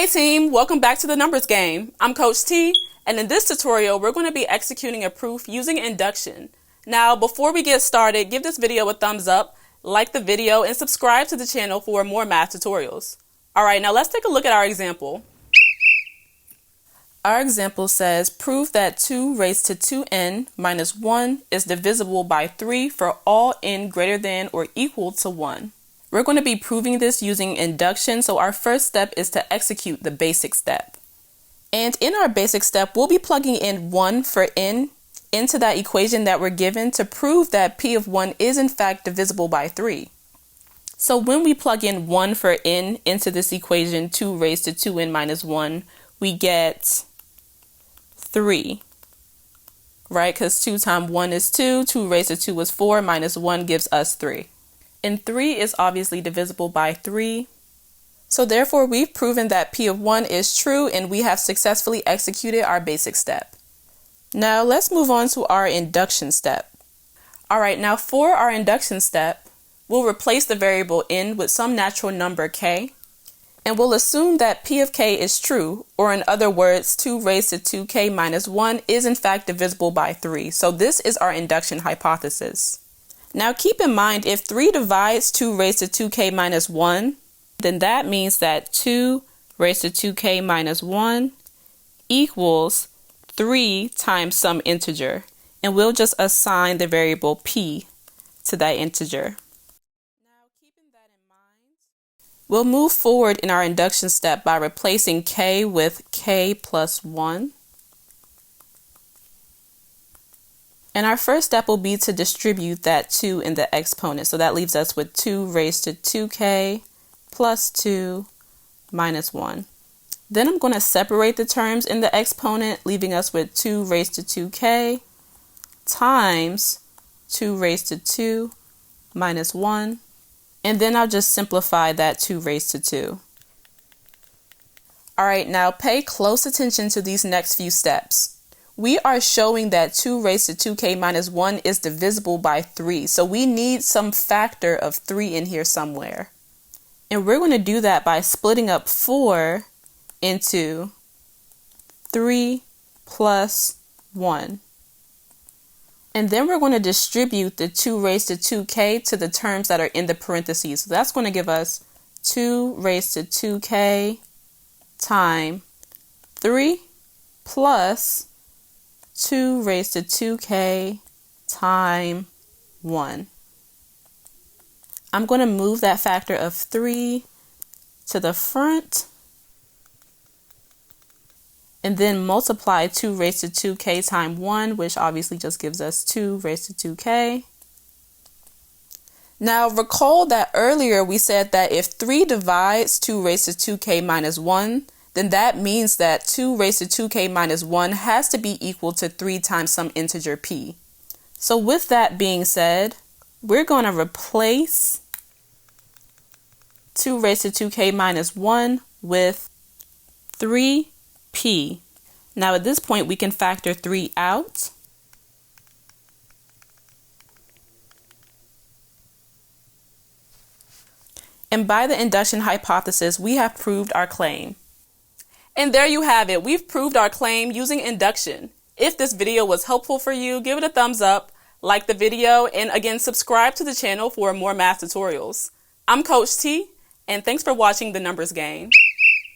Hey team, welcome back to the numbers game. I'm Coach T, and in this tutorial, we're going to be executing a proof using induction. Now, before we get started, give this video a thumbs up, like the video, and subscribe to the channel for more math tutorials. All right, now let's take a look at our example. Our example says, prove that 2 raised to 2n minus 1 is divisible by 3 for all n greater than or equal to 1. We're going to be proving this using induction, so our first step is to execute the basic step. And in our basic step, we'll be plugging in 1 for n into that equation that we're given to prove that p of 1 is in fact divisible by 3. So when we plug in 1 for n into this equation, 2 raised to 2n minus 1, we get 3, right? Because 2 times 1 is 2, 2 raised to 2 is 4, minus 1 gives us 3. And 3 is obviously divisible by 3. So therefore, we've proven that p of 1 is true and we have successfully executed our basic step. Now let's move on to our induction step. All right, now for our induction step, we'll replace the variable n with some natural number k, and we'll assume that p of k is true, or in other words, 2 raised to 2k minus 1 is in fact divisible by 3. So this is our induction hypothesis. Now keep in mind, if 3 divides 2 raised to 2k minus 1, then that means that 2 raised to 2k minus 1 equals 3 times some integer. And we'll just assign the variable p to that integer. Now keeping that in mind, we'll move forward in our induction step by replacing k with k plus 1. And our first step will be to distribute that 2 in the exponent. So that leaves us with 2 raised to 2k plus 2 minus 1. Then I'm going to separate the terms in the exponent, leaving us with 2 raised to 2k times 2 raised to 2 minus 1. And then I'll just simplify that 2 raised to 2. All right, now pay close attention to these next few steps. We are showing that 2 raised to 2k minus 1 is divisible by 3. So we need some factor of 3 in here somewhere. And we're going to do that by splitting up 4 into 3 plus 1. And then we're going to distribute the 2 raised to 2k to the terms that are in the parentheses. So that's going to give us 2 raised to 2k times 3 plus 2 raised to 2k times 1. I'm going to move that factor of 3 to the front and then multiply 2 raised to 2k times 1, which obviously just gives us 2 raised to 2k. Now recall that earlier we said that if 3 divides 2 raised to 2k minus 1, then that means that 2 raised to 2k minus 1 has to be equal to 3 times some integer p. So with that being said, we're going to replace 2 raised to 2k minus 1 with 3p. Now at this point we can factor 3 out. And by the induction hypothesis, we have proved our claim. And there you have it. We've proved our claim using induction. If this video was helpful for you, give it a thumbs up, like the video, and again, subscribe to the channel for more math tutorials. I'm Coach T, and thanks for watching the numbers game.